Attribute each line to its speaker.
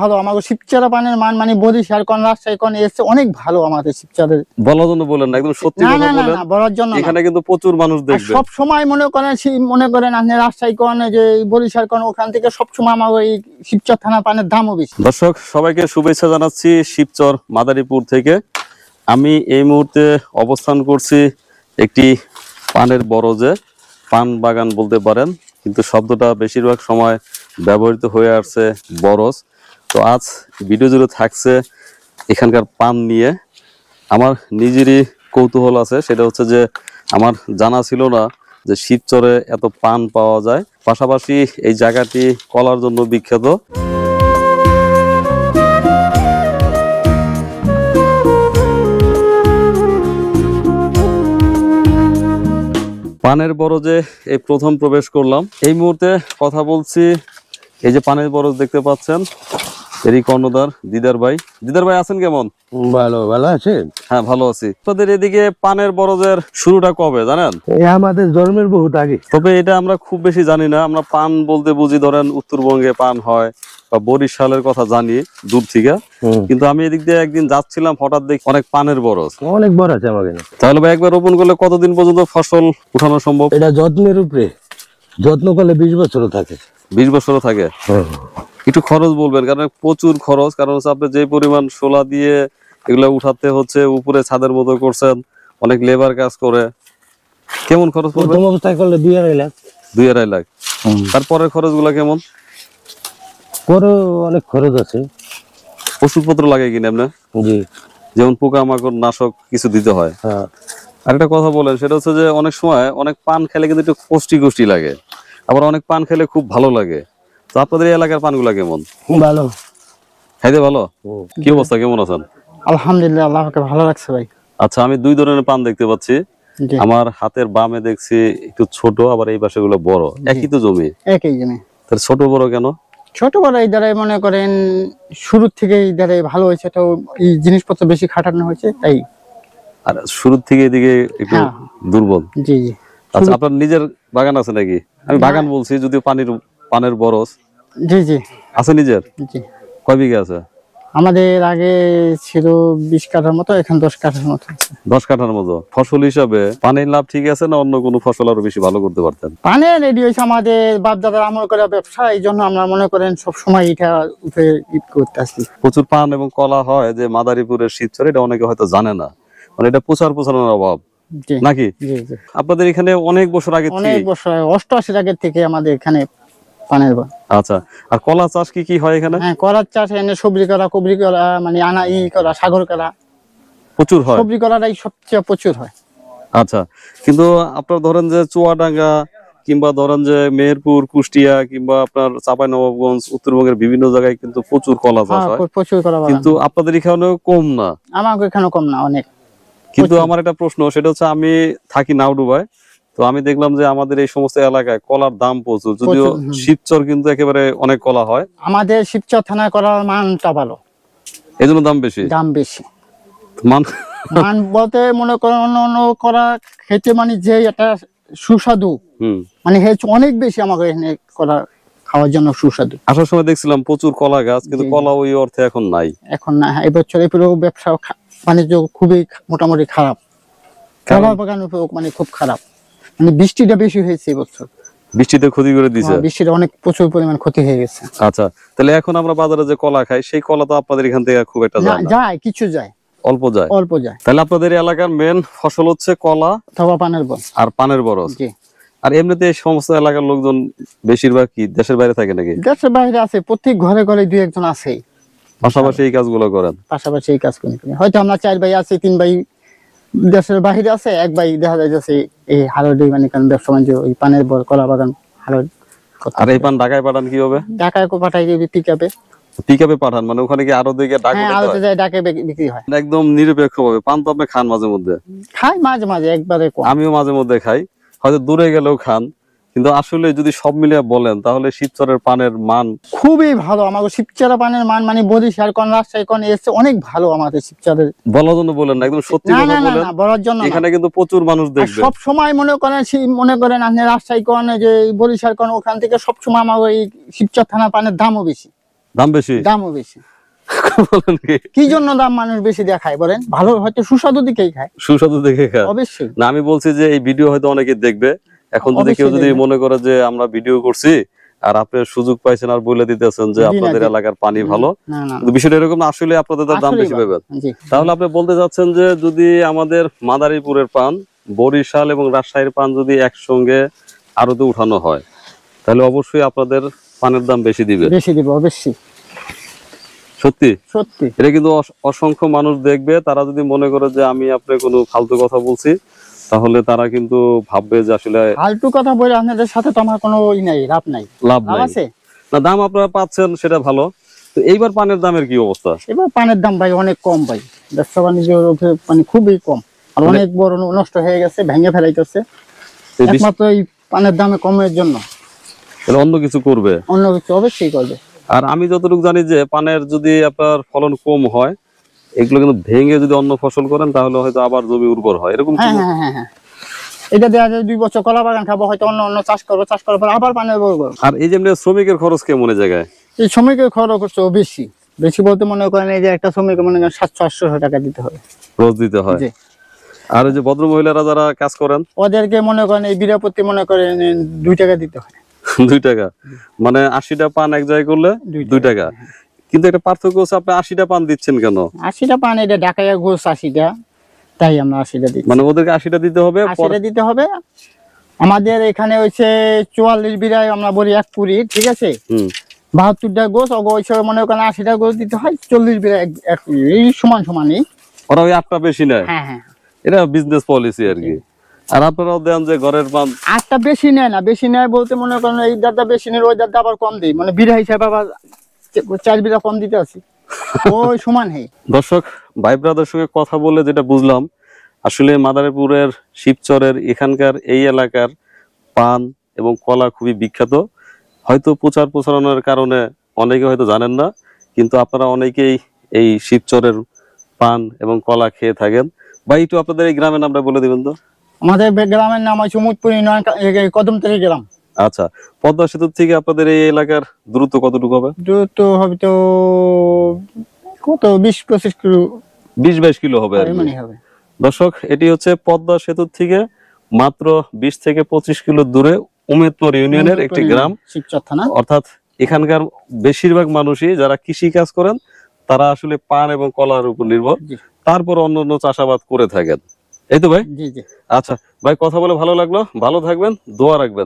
Speaker 1: ভালো আমাদের শিবচর পানের মান মানে বরিশাল কোন রাজশাহী কোন এসে অনেক ভালো আমাদের শিবচরের।
Speaker 2: বলার জন্য বলেন না, একদম সত্যি
Speaker 1: না
Speaker 2: কথা
Speaker 1: না
Speaker 2: বলেন।
Speaker 1: না বলার জন্য না,
Speaker 2: এখানে কিন্তু প্রচুর মানুষ দেখবে।
Speaker 1: সব সময় মনে করেন আপনি রাজশাহী কোন যে বরিশাল কোন ওখান থেকে সব সময় আমার ওই শিবচর থানা পানের দামও বেশি।
Speaker 2: দর্শক সবাইকে শুভেচ্ছা জানাচ্ছি শিবচর মাদারীপুর থেকে। আমি এই মুহূর্তে অবস্থান করছি একটি পানের বরজে, পান বাগান বলতে পারেন, কিন্তু শব্দটা বেশিরভাগ সময় ব্যবহৃত হয়ে আসছে বরজ। তো আজ ভিডিও জুড়ে থাকছে এখানকার পান নিয়ে। আমার নিজেরই কৌতূহল আছে, সেটা হচ্ছে যে আমার জানা ছিল না যে শিবচরে এত পান পাওয়া যায়। পাশাপাশি এই জায়গাটি কলার জন্য বিখ্যাত। পানের বরজে এই প্রথম প্রবেশ করলাম। এই মুহূর্তে কথা বলছি, এই যে পানের বরজ দেখতে পাচ্ছেন, এরই কর্ণধার দিদার ভাই। দিদার ভাই আছেন কেমন?
Speaker 3: ভালো ভালো আছে।
Speaker 2: হ্যাঁ ভালো আছি। আপনাদের এদিকে পানের বরজের শুরুটা কবে জানেন?
Speaker 3: আমাদের জন্মের বহুত আগে।
Speaker 2: তবে এটা আমরা খুব বেশি জানি না। আমরা পান বলতে বুঝি ধরেন উত্তরবঙ্গে পান হয় বা বরিশালের কথা জানি দূর থেকে, কিন্তু আমি এদিক দিয়ে একদিন যাচ্ছিলাম, হঠাৎ দেখি অনেক পানের বরজ।
Speaker 3: অনেক বড় আছে আমাকে।
Speaker 2: তাহলে ভাই একবার রোপণ করলে কতদিন পর্যন্ত ফসল উঠানো সম্ভব?
Speaker 3: এটা যত্নের উপরে, যত্ন করলে 20 বছর থাকে।
Speaker 2: 20 বছরও থাকে। একটু খরচ বলবেন, কারণ প্রচুর খরচ। কারণ হচ্ছে আপনি যে পরিমাণ শোলা দিয়ে এগুলা উঠাতে হচ্ছে, উপরে ছাদের মতো করছেন, অনেক লেবার কাজ করে, কেমন খরচ পড়বে?
Speaker 3: প্রথম অবস্থায় করলে 2.5 লাখ।
Speaker 2: 2.5 লাখ। তারপরের খরচ গুলা কেমন?
Speaker 3: পরে অনেক খরচ আছে।
Speaker 2: ওষুধপত্র লাগে কিনা আপনার?
Speaker 3: জি,
Speaker 2: যেমন পোকামাকড় নাশক কিছু দিতে হয়।
Speaker 3: হ্যাঁ।
Speaker 2: আর একটা কথা বলেন, সেটা হচ্ছে যে অনেক সময় অনেক পান খেলে কিন্তু একটু কষ্টি লাগে, আবার অনেক পান খেলে খুব ভালো লাগে। তো আপনাদের এই এলাকার পানগুলা কেমন?
Speaker 3: ভালো
Speaker 2: খাইতে ভালো? কি অবস্থা, কেমন আছেন?
Speaker 1: আলহামদুলিল্লাহ, আল্লাহকে ভালো রাখছে ভাই।
Speaker 2: আচ্ছা, আমি 2 ধরনের পান দেখতে পাচ্ছি।
Speaker 1: জি।
Speaker 2: আমার হাতের বামে দেখছি একটু ছোট, আবার এই পাশে গুলো বড়। একই তো জমি,
Speaker 1: একই জমি।
Speaker 2: তাহলে ছোট বড় কেন?
Speaker 1: ছোট বড় এই দ্বারাই মনে করেন শুরুর থেকে এই দ্বারাই ভালো হয়েছে, তো এই জিনিসপত্র বেশি খাটানো হয়েছে তাই।
Speaker 2: আর শুরুর থেকে এদিকে একটু
Speaker 1: হ্যাঁ।
Speaker 2: দুর্বল।
Speaker 1: জি জি।
Speaker 2: আচ্ছা, আপনার নিজের বাগান আছে নাকি? আমি বাগান বলছি, যদিও পানের বরজ
Speaker 1: জি জি
Speaker 2: আছে নিজের।
Speaker 1: জি।
Speaker 2: কয় বিঘা আছে?
Speaker 1: আমাদের আগে ছিল 20 কাঠার মতো, এখন 10 কাঠার মতো আছে।
Speaker 2: 10 কাঠার মতো। ফসল হিসাবে পানির লাভ ঠিক আছে না অন্য কোনো ফসল আরো বেশি ভালো করতে পারতেন?
Speaker 1: পানের রেডি হয়েছে আমাদের বাপ দাদার আমল করা ব্যবসা, এই জন্য আমরা মনে করেন সব সময় এটা উঠে করতে আসি।
Speaker 2: প্রচুর পান এবং কলা হয় যে মাদারীপুরের শিবচর, এটা অনেকে হয়তো জানে না, মানে এটা প্রচারণার অভাব
Speaker 1: জি
Speaker 2: নাকি?
Speaker 1: জি জি।
Speaker 2: আপনাদের এখানে অনেক বছর আগে
Speaker 1: অনেক
Speaker 2: থেকে?
Speaker 1: বছর 88 আগের থেকে আমাদের এখানে পানের বা।
Speaker 2: আচ্ছা, আর কলা চাষ কি হয় এখানে?
Speaker 1: হ্যাঁ, করার চাষ, এনে সবজি করা, কবরি করা, মানে আনা করা, সাগর করা,
Speaker 2: প্রচুর হয়।
Speaker 1: সবজি করাটাই সবচেয়ে প্রচুর হয়।
Speaker 2: আচ্ছা, কিন্তু আপনার ধরেন যে চুয়াডাঙ্গা কিংবা ধরেন যে মেহেরপুর, কুষ্টিয়া কিংবা আপনার চাঁপাইনবাবগঞ্জ, উত্তরবঙ্গের বিভিন্ন জায়গায় কিন্তু প্রচুর কলা চাষ হয়,
Speaker 1: প্রচুর করা বাগান।
Speaker 2: কিন্তু আপনাদের এখানেও কম না?
Speaker 1: আমাকে এখানে কম না, অনেক।
Speaker 2: কিন্তু আমার একটা প্রশ্ন, সেটা হচ্ছে আমি থাকি নাউডুবায়, তো আমি দেখলাম যে আমাদের এই সমস্ত এলাকায় কলার দাম প্রচুর, যদিও শিবচর কিন্তু একেবারে অনেক কলা হয়।
Speaker 1: আমাদের শিবচর থানায় কলার মানটা ভালো,
Speaker 2: এই জন্য দাম বেশি।
Speaker 1: দাম বেশি।
Speaker 2: মান
Speaker 1: মান বলতে মনে করেন অন্য অন্য কলা খেতে মানে যে একটা সুস্বাদু, মানে অনেক বেশি আমাকে এখানে কলা খাওয়ার জন্য সুস্বাদু।
Speaker 2: আসার সময় দেখছিলাম প্রচুর কলা গাছ, কিন্তু কলা ওই অর্থে এখন নাই।
Speaker 1: এখন না, এবছর এই পুরো ব্যবসা বাণিজ্য খুবই মোটামুটি খারাপ। কলা বাগান মানে খুব খারাপ, মানে বৃষ্টিটা বেশি হয়েছে এবছর।
Speaker 2: বৃষ্টিতে ক্ষতি করে দিছে।
Speaker 1: বৃষ্টিটা অনেক প্রচুর পরিমাণ ক্ষতি হয়ে গেছে।
Speaker 2: আচ্ছা, তাহলে এখন আমরা বাজারে যে কলা খাই, সেই কলা তো আপনাদের এখান থেকে খুব একটা যায় না?
Speaker 1: যায়, কিছু যায়,
Speaker 2: অল্প যায়।
Speaker 1: অল্প যায়।
Speaker 2: তাহলে আপনাদের এলাকার মেন ফসল হচ্ছে কলা
Speaker 1: অথবা পানের বরজ
Speaker 2: আর পানের বরজ।
Speaker 1: জি।
Speaker 2: আর এমনিতে এই সমস্ত এলাকার লোকজন বেশিরভাগ কি দেশের বাইরে থাকে নাকি?
Speaker 1: দেশের বাইরে আছে, প্রত্যেক ঘরে ঘরে 2-1 জন আছে।
Speaker 2: পাশাপাশি এই কাজগুলো করেন?
Speaker 1: পাশাপাশি এই কাজ করি। হয়তো আমরা 4 ভাই আছি, 3 ভাই দেশের বাইরে আছে, 1 ভাই দেখা যায় যে এই হারডি মানে কারণ ব্যবসা বাণিজ্য ওই পানের বর কলা বাগান হারড।
Speaker 2: আর এই পান ঢাকায় পাঠান কিভাবে?
Speaker 1: ঢাকায় পাঠাই পিকআপে।
Speaker 2: পিকআপে পাঠান, মানে ওখানে কি আরো দিকে ডাক
Speaker 1: হ্যাঁ, আরতে যায়, ডাকে বিক্রি হয়।
Speaker 2: একদম নিরপেক্ষ ভাবে পান তো আপনি খান মাঝে মধ্যে?
Speaker 1: খাই মাঝে মাঝে, একবারে কম।
Speaker 2: আমিও মাঝে মধ্যে খাই, হয়তো দূরে গেলেও খান, কিন্তু আসলে যদি সব মিলিয়ে বলেন তাহলে শিবচরের পানের মান
Speaker 1: খুবই ভালো। আমাদের শিবচর পানের মান মানে বরিশাল কোন রাজশাহী কোন এসে অনেক ভালো আমাদের শিবচরের।
Speaker 2: বলার জন্য বলেন না, একদম সত্যি কথা বলেন।
Speaker 1: না বলার জন্য না,
Speaker 2: এখানে কিন্তু প্রচুর মানুষ দেখবে।
Speaker 1: সব সময় মনে করেন আপনি রাজশাহী কোন যে বরিশাল কোন ওখান থেকে সব সময় আমার ওই শিবচর থানা পানের দামও বেশি।
Speaker 2: দাম বেশি?
Speaker 1: দামও বেশি।
Speaker 2: বলেন কি?
Speaker 1: কি জন্য দাম মানুষ বেশি দিয়ে খায় বলেন? ভালো হয়তো সুস্বাদু দিকেই খায়।
Speaker 2: সুস্বাদু দেখে খায়?
Speaker 1: অবশ্যই।
Speaker 2: না, আমি বলছি যে এই ভিডিও হয়তো অনেকে দেখবে, এখন যদি কেউ
Speaker 1: অবশ্যই
Speaker 2: যদি
Speaker 1: দেখবে।
Speaker 2: মনে করে যে আমরা ভিডিও করছি আর আপনি সুযোগ পাইছেন আর বলে দিতেছেন যে
Speaker 1: জি না,
Speaker 2: আপনাদের
Speaker 1: জি।
Speaker 2: এলাকার পানি ভালো,
Speaker 1: না না
Speaker 2: কিন্তু বিষয়টা এরকম না, আসলে আপনাদের তার দাম
Speaker 1: আসলেই
Speaker 2: বেশি
Speaker 1: ভালো।
Speaker 2: পাবেন।
Speaker 1: জি
Speaker 2: তাহলে আপনি বলতে চাচ্ছেন যে যদি আমাদের মাদারীপুরের পান, বরিশাল এবং রাজশাহীর পান যদি একসঙ্গে আড়তে উঠানো হয়, তাহলে অবশ্যই আপনাদের পানের দাম বেশি দিবে।
Speaker 1: বেশি দিব অবশ্যই।
Speaker 2: সত্যি
Speaker 1: সত্যি
Speaker 2: এটা কিন্তু অসংখ্য মানুষ দেখবে, তারা যদি মনে করে যে আমি আপনার কোনো ফালতু কথা বলছি, তাহলে তারা কিন্তু ভাববে যে আসলে
Speaker 1: ফালতু কথা বলে আপনাদের সাথে তো আমার কোনো ই নাই, লাভ নাই।
Speaker 2: লাভ
Speaker 1: লাভ
Speaker 2: নাই।
Speaker 1: আছে?
Speaker 2: না, দাম আপনারা পাচ্ছেন সেটা ভালো। তো এইবার পানের দামের কি অবস্থা?
Speaker 1: এবার পানের দাম ভাই অনেক কম ভাই, ব্যবসা বাণিজ্যের মানে খুবই কম, আর
Speaker 2: মানে-
Speaker 1: অনেক বড় নষ্ট হয়ে গেছে, ভেঙে ফেলাইতেছে
Speaker 2: এই বিশ-
Speaker 1: একমাত্র এই পানের দামে কমের জন্য।
Speaker 2: এটা অন্য কিছু করবে।
Speaker 1: অন্য কিছু অবশ্যই করবে।
Speaker 2: আর আমি যতটুকু জানি যে পানের যদি আপনার ফলন কম হয়, এগুলো কিন্তু ভেঙে যদি অন্য ফসল করেন তাহলে হয়তো আবার জমি উর্বর হয়, এরকম কি?
Speaker 1: হ্যাঁ হ্যাঁ হ্যাঁ হ্যাঁ, এটা দেওয়া যায় 2 বছর কলা বাগান খাবো, হয়তো অন্য অন্য চাষ করবো, চাষ করার পর আবার পানের বড় করবো।
Speaker 2: আর এই যে এমনি শ্রমিকের খরচ কেমন এই জায়গায়?
Speaker 1: এই শ্রমিকের খরচ করছে বেশি, বেশি বলতে মনে করেন এই যে একটা শ্রমিক মনে করেন 700-800 টাকা দিতে হবে
Speaker 2: রোজ দিতে হয়।
Speaker 1: জি।
Speaker 2: আর এই যে ভদ্র মহিলারা যারা কাজ করেন,
Speaker 1: ওদেরকে মনে করেন এই বিড়াপত্তি মনে করেন 2 টাকা দিতে হয়।
Speaker 2: 2 টাকা, মানে 80টা পান এক জায়গায় করলে 2 টাকা। কিন্তু একটা পার্থক্য হচ্ছে আপনি 80টা পান দিচ্ছেন কেন?
Speaker 1: 80টা পান, এটা ঢাকায় ঘোষ 80টা, তাই আমরা 80টা দিচ্ছি।
Speaker 2: মানে ওদেরকে 80টা দিতে হবে,
Speaker 1: 80টা দিতে হবে। আমাদের এখানে হচ্ছে 44 বিড়ায় আমরা বলি 1 পুরি, ঠিক আছে? 72টা গোছ অবশ্য মনে করেন 80টা গোছ দিতে হয়, 40 বিড়ায় 1 পুরি, এই সমান সমানই।
Speaker 2: ওরা ওই 8টা বেশি নেয়।
Speaker 1: হ্যাঁ হ্যাঁ,
Speaker 2: এটা বিজনেস পলিসি আর কি। আর আপনারাও দেন যে ঘরের পান
Speaker 1: 8টা বেশি নেয় না, বেশি নেয় বলতে মনে করেন এই দাদা বেশি নেয়, ওই দাদা আবার কম দিই, মানে বিড়া হিসাবে আবার 4 বিড়া কম দিতে আছি, ওই সমান হে।
Speaker 2: দর্শক ভাই ব্রাদার সঙ্গে কথা বলে যেটা বুঝলাম, আসলে মাদারীপুরের শিবচরের এখানকার এই এলাকার পান এবং কলা খুবই বিখ্যাত। হয়তো প্রচারণার কারণে অনেকে হয়তো জানেন না, কিন্তু আপনারা অনেকেই এই শিবচরের পান এবং কলা খেয়ে থাকেন। ভাই একটু আপনাদের এই গ্রামের নামটা বলে দিবেন তো?
Speaker 1: আমাদের গ্রামের নাম হচ্ছে মুদপুর ইউনিয়ন, কদমতলী গ্রাম।
Speaker 2: আচ্ছা, পদ্মা সেতু থেকে আপনাদের এই এলাকার দূরত্ব কতটুকু হবে?
Speaker 1: দূরত্ব হবে তো কত 20-25 কিলো
Speaker 2: 20-22 কিলো হবে আর কি।
Speaker 1: মানে হবে।
Speaker 2: দর্শক, এটি হচ্ছে পদ্মা সেতু থেকে মাত্র 20 থেকে 25 কিলো দূরে উমেদপুর ইউনিয়নের একটি গ্রাম,
Speaker 1: শিবচর থানা।
Speaker 2: অর্থাৎ এখানকার বেশিরভাগ মানুষই যারা কৃষি কাজ করেন তারা আসলে পান এবং কলার উপর নির্ভর,
Speaker 1: জি।
Speaker 2: তারপর অন্য চাষাবাদ করে থাকেন। এই তো ভাই?
Speaker 1: জি জি।
Speaker 2: আচ্ছা ভাই, কথা বলে ভালো লাগলো, ভালো থাকবেন, দোয়া রাখবেন।